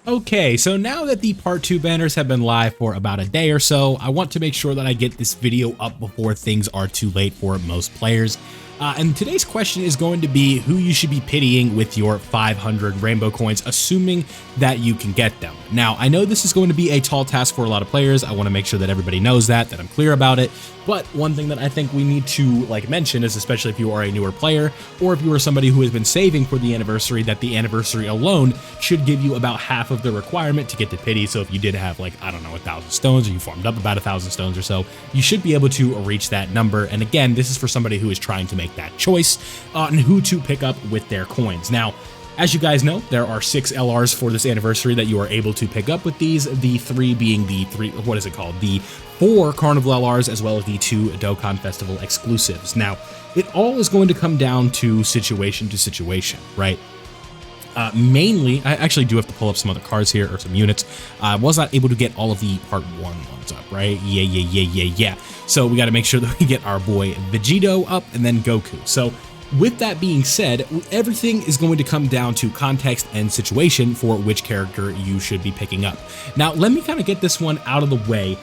Okay, so now that the part 2 banners have been live for about a day or so, I want to make sure that I get this video up before things are too late for most players. And today's question is going to be who you should be pitying with your 500 rainbow coins, assuming that you can get them. Now, I know this is going to be a tall task for a lot of players. I want to make sure that everybody knows that I'm clear about it. But one thing that I think we need to mention is, especially if you are a newer player, or if you are somebody who has been saving for the anniversary, that the anniversary alone should give you about half of the requirement to get to pity. So if you did have I don't know, 1,000 stones, or you farmed up about 1,000 stones or so, you should be able to reach that number. And again, this is for somebody who is trying to make that choice on who to pick up with their coins. Now, as you guys know, there are 6 LRs for this anniversary that you are able to pick up with these, the 3 being the 4 Carnival LRs, as well as the 2 Dokkan Festival exclusives. Now, it all is going to come down to situation, right? Mainly, I actually do have to pull up some other cards here, or some units. I was not able to get all of the part 1 ones up, right? Yeah. So we got to make sure that we get our boy Vegeta up, and then Goku. So with that being said, everything is going to come down to context and situation for which character you should be picking up. Now, let me kind of get this one out of the way,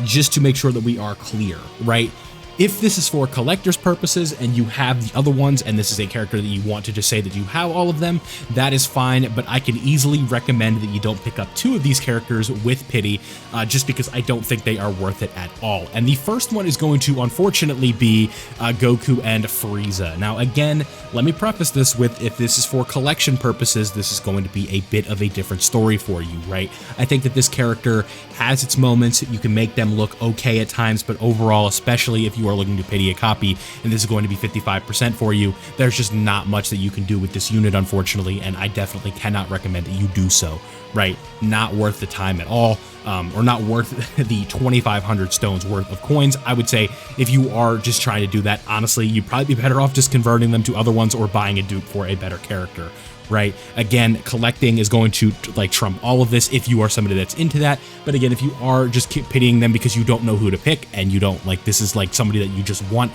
just to make sure that we are clear, right? If this is for collector's purposes and you have the other ones, and this is a character that you want to just say that you have all of them, that is fine, but I can easily recommend that you don't pick up 2 of these characters with pity, just because I don't think they are worth it at all. And the first one is going to unfortunately be Goku and Frieza. Now again, let me preface this with, if this is for collection purposes, this is going to be a bit of a different story for you, right? I think that this character has its moments. You can make them look okay at times, but overall, especially if you are looking to pity a copy, and this is going to be 55% for you, there's just not much that you can do with this unit, unfortunately, and I definitely cannot recommend that you do so, right? Not worth the time at all, or not worth the 2,500 stones worth of coins. I would say if you are just trying to do that, honestly, you'd probably be better off just converting them to other ones or buying a dupe for a better character, right? Again, collecting is going to trump all of this if you are somebody that's into that. But again, if you are just keep pitying them because you don't know who to pick, and you don't this is somebody that you just want,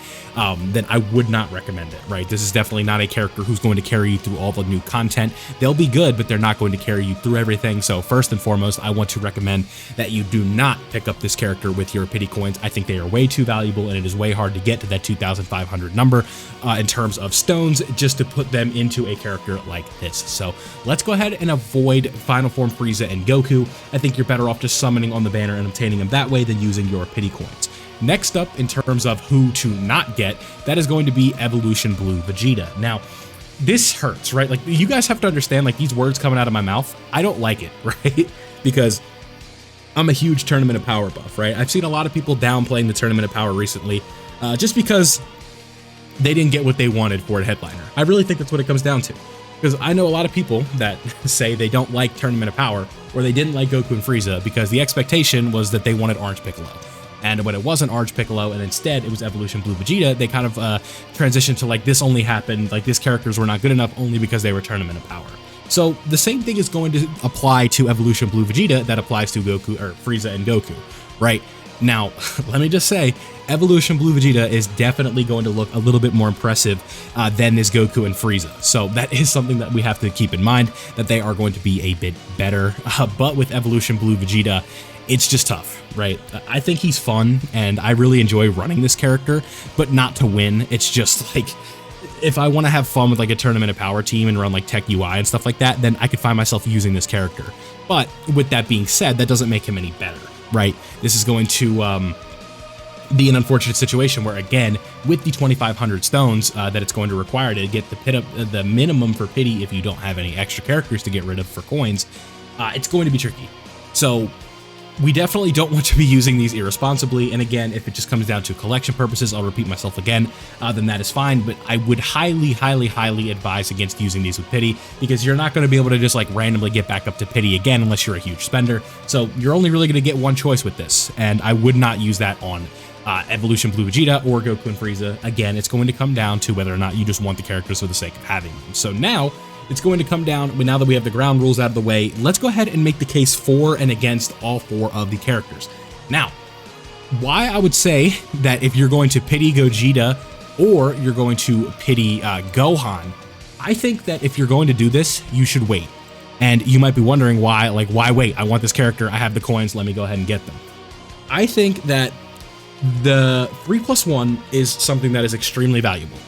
then I would not recommend it, right? This is definitely not a character who's going to carry you through all the new content. They'll be good, but they're not going to carry you through everything. So first and foremost, I want to recommend that you do not pick up this character with your pity coins. I think they are way too valuable, and it is way hard to get to that 2,500 number in terms of stones just to put them into a character like this. So let's go ahead and avoid Final Form Frieza and Goku. I think you're better off just summoning on the banner and obtaining them that way than using your pity coins. Next up, in terms of who to not get, that is going to be Evolution Blue Vegeta. Now, this hurts, right? You guys have to understand, these words coming out of my mouth, I don't like it, right? Because I'm a huge Tournament of Power buff, right? I've seen a lot of people downplaying the Tournament of Power recently, just because they didn't get what they wanted for a headliner. I really think that's what it comes down to. Because I know a lot of people that say they don't like Tournament of Power, or they didn't like Goku and Frieza, because the expectation was that they wanted Orange Piccolo. And when it wasn't Orange Piccolo, and instead it was Evolution Blue Vegeta, they kind of transitioned to this only happened, these characters were not good enough only because they were Tournament of Power. So the same thing is going to apply to Evolution Blue Vegeta that applies to Goku, or Frieza and Goku, right? Now, let me just say, Evolution Blue Vegeta is definitely going to look a little bit more impressive than this Goku and Frieza. So that is something that we have to keep in mind, that they are going to be a bit better. But with Evolution Blue Vegeta, it's just tough, right? I think he's fun, and I really enjoy running this character, but not to win. It's just if I want to have fun with a Tournament of Power team and run Tech UI and stuff like that, then I could find myself using this character. But with that being said, that doesn't make him any better, right? This is going to be an unfortunate situation where, again, with the 2,500 stones that it's going to require to get the minimum for pity, if you don't have any extra characters to get rid of for coins, it's going to be tricky. So we definitely don't want to be using these irresponsibly. And again, if it just comes down to collection purposes, I'll repeat myself again, then that is fine. But I would highly advise against using these with pity, because you're not going to be able to just randomly get back up to pity again unless you're a huge spender. So you're only really going to get one choice with this, and I would not use that on Evolution Blue Vegeta or Goku and Frieza. Again, it's going to come down to whether or not you just want the characters for the sake of having them. So now it's going to come down, but now that we have the ground rules out of the way, let's go ahead and make the case for and against all 4 of the characters. Now, why I would say that if you're going to pity Gogeta or you're going to pity Gohan, I think that if you're going to do this, you should wait. And you might be wondering why, like, why wait? I want this character, I have the coins, let me go ahead and get them. I think that the 3+1 is something that is extremely valuable.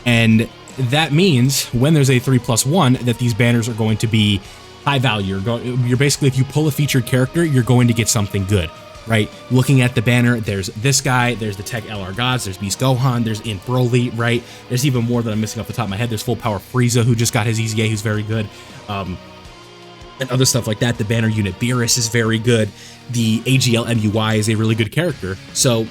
And that means when there's a 3+1 that these banners are going to be high value. You're basically, if you pull a featured character, you're going to get something good, right? Looking at the banner, there's this guy, there's the Tech LR Gods, there's Beast Gohan, there's In Broly, right? There's even more that I'm missing off the top of my head. There's Full Power Frieza, who just got his EZA, who's very good. And other stuff like that. The banner unit Beerus is very good. The AGL MUI is a really good character. So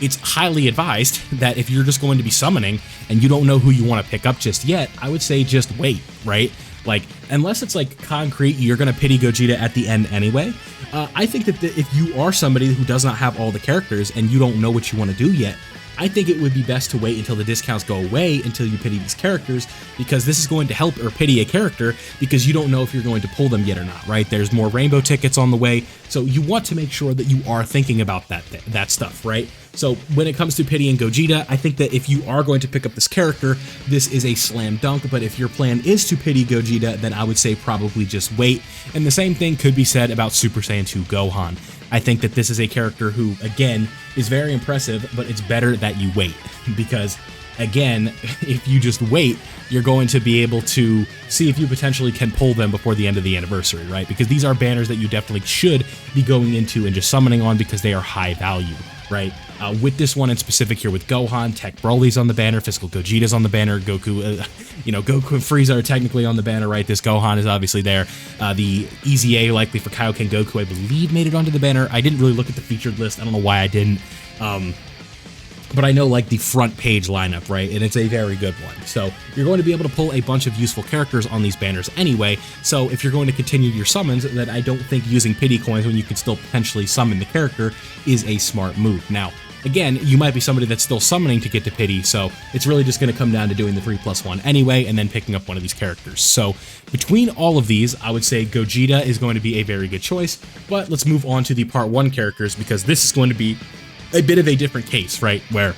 it's highly advised that if you're just going to be summoning and you don't know who you want to pick up just yet, I would say just wait, right? Like, unless it's like concrete, you're going to pity Gogeta at the end anyway. I think that if you are somebody who does not have all the characters and you don't know what you want to do yet, I think it would be best to wait until the discounts go away until you pity these characters, because this is going to help or pity a character because you don't know if you're going to pull them yet or not, right? There's more rainbow tickets on the way, so you want to make sure that you are thinking about that stuff, right? So when it comes to pitying Gogeta, I think that if you are going to pick up this character, this is a slam dunk, but if your plan is to pity Gogeta, then I would say probably just wait. And the same thing could be said about Super Saiyan 2 Gohan. I think that this is a character who, again, is very impressive, but it's better that you wait, because, again, if you just wait, you're going to be able to see if you potentially can pull them before the end of the anniversary, right? Because these are banners that you definitely should be going into and just summoning on because they are high value, right? With this one in specific here with Gohan, Tech Broly's on the banner, Physical Gogeta's on the banner, Goku, Goku and Frieza are technically on the banner, right? This Gohan is obviously there. The EZA, likely for Kaioken Goku, I believe made it onto the banner. I didn't really look at the featured list. I don't know why I didn't. But I know, like, the front page lineup, right? And it's a very good one. So you're going to be able to pull a bunch of useful characters on these banners anyway. So if you're going to continue your summons, then I don't think using pity coins when you can still potentially summon the character is a smart move. Now, again, you might be somebody that's still summoning to get to pity, so it's really just going to come down to doing the 3+1 anyway, and then picking up one of these characters. So between all of these, I would say Gogeta is going to be a very good choice, but let's move on to the Part 1 characters, because this is going to be a bit of a different case, right, where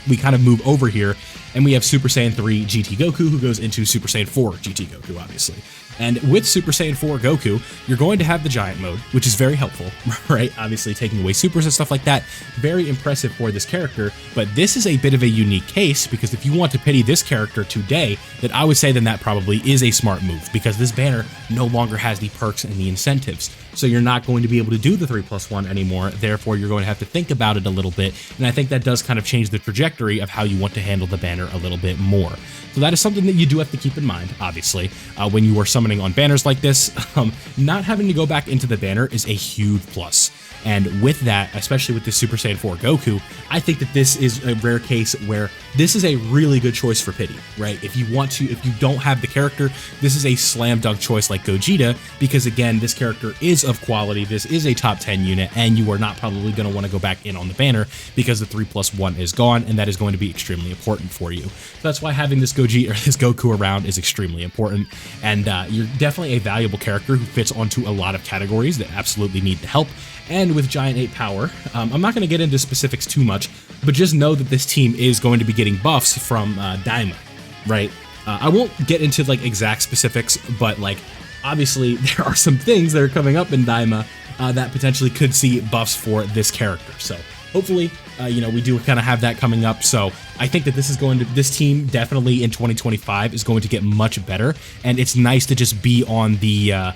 we kind of move over here, and we have Super Saiyan 3 GT Goku, who goes into Super Saiyan 4 GT Goku, obviously. And with Super Saiyan 4 Goku, you're going to have the Giant Mode, which is very helpful, right? Obviously, taking away supers and stuff like that, very impressive for this character. But this is a bit of a unique case, because if you want to pity this character today, then I would say then that probably is a smart move, because this banner no longer has the perks and the incentives. So you're not going to be able to do the 3+1 anymore, therefore you're going to have to think about it a little bit, and I think that does kind of change the trajectory of how you want to handle the banner a little bit more. So that is something that you do have to keep in mind, obviously, when you are summoning on banners like this. Not having to go back into the banner is a huge plus. And with that, especially with the Super Saiyan 4 Goku, I think that this is a rare case where this is a really good choice for pity, right? If you don't have the character, this is a slam dunk choice like Gogeta, because again, this character is of quality, this is a top 10 unit, and you are not probably going to want to go back in on the banner because the 3+1 is gone, and that is going to be extremely important for you. So that's why having this Gogeta or this Goku around is extremely important, and you're definitely a valuable character who fits onto a lot of categories that absolutely need the help. And with Giant 8 power, I'm not going to get into specifics too much, but just know that this team is going to be getting buffs from Daima, right? I won't get into like exact specifics, but like obviously there are some things that are coming up in Daima that potentially could see buffs for this character. So hopefully, we do kind of have that coming up. So I think that this team definitely in 2025 is going to get much better, and it's nice to just be on the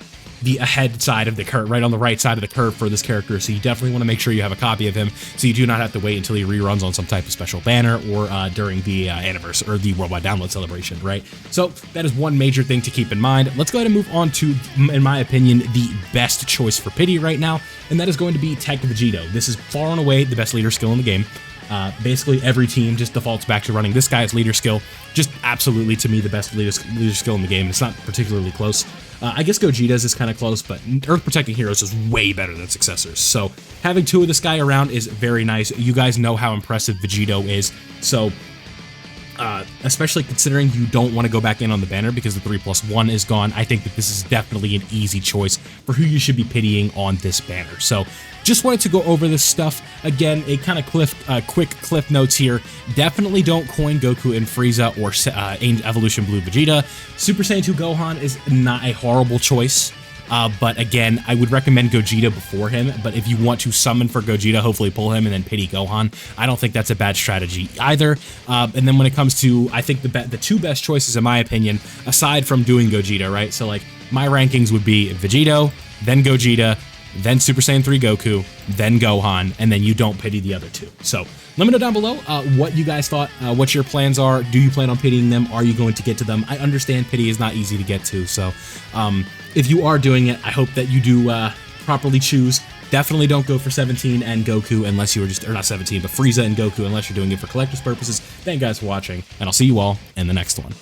ahead side of the curve, right on the right side of the curve for this character. So you definitely want to make sure you have a copy of him, so you do not have to wait until he reruns on some type of special banner or during the anniversary or the worldwide download celebration, right? So that is one major thing to keep in mind. Let's go ahead and move on to, in my opinion, the best choice for pity right now, and that is going to be Tech Vegeta. This is far and away the best leader skill in the game. Basically every team just defaults back to running this guy as leader skill. Just absolutely, to me, the best leader skill in the game. It's not particularly close. I guess Gogeta's is kind of close, but Earth Protecting Heroes is way better than Successors. So having two of this guy around is very nice. You guys know how impressive Vegeta is. So especially considering you don't want to go back in on the banner because the 3+1 is gone, I think that this is definitely an easy choice for who you should be pitying on this banner. So just wanted to go over this stuff. Again, a kind of quick cliff notes here. Definitely don't coin Goku and Frieza or Evolution Blue Vegeta. Super Saiyan 2 Gohan is not a horrible choice. But again, I would recommend Gogeta before him. But if you want to summon for Gogeta, hopefully pull him and then pity Gohan. I don't think that's a bad strategy either. And then when it comes to, I think the two best choices in my opinion, aside from doing Gogeta, right? So like my rankings would be Vegito, then Gogeta, then Super Saiyan 3 Goku, then Gohan, and then you don't pity the other two. So let me know down below what you guys thought, what your plans are. Do you plan on pitying them? Are you going to get to them? I understand pity is not easy to get to, so if you are doing it, I hope that you do properly choose. Definitely don't go for 17 and Goku unless you were just, or not 17, but Frieza and Goku unless you're doing it for collector's purposes. Thank you guys for watching, and I'll see you all in the next one.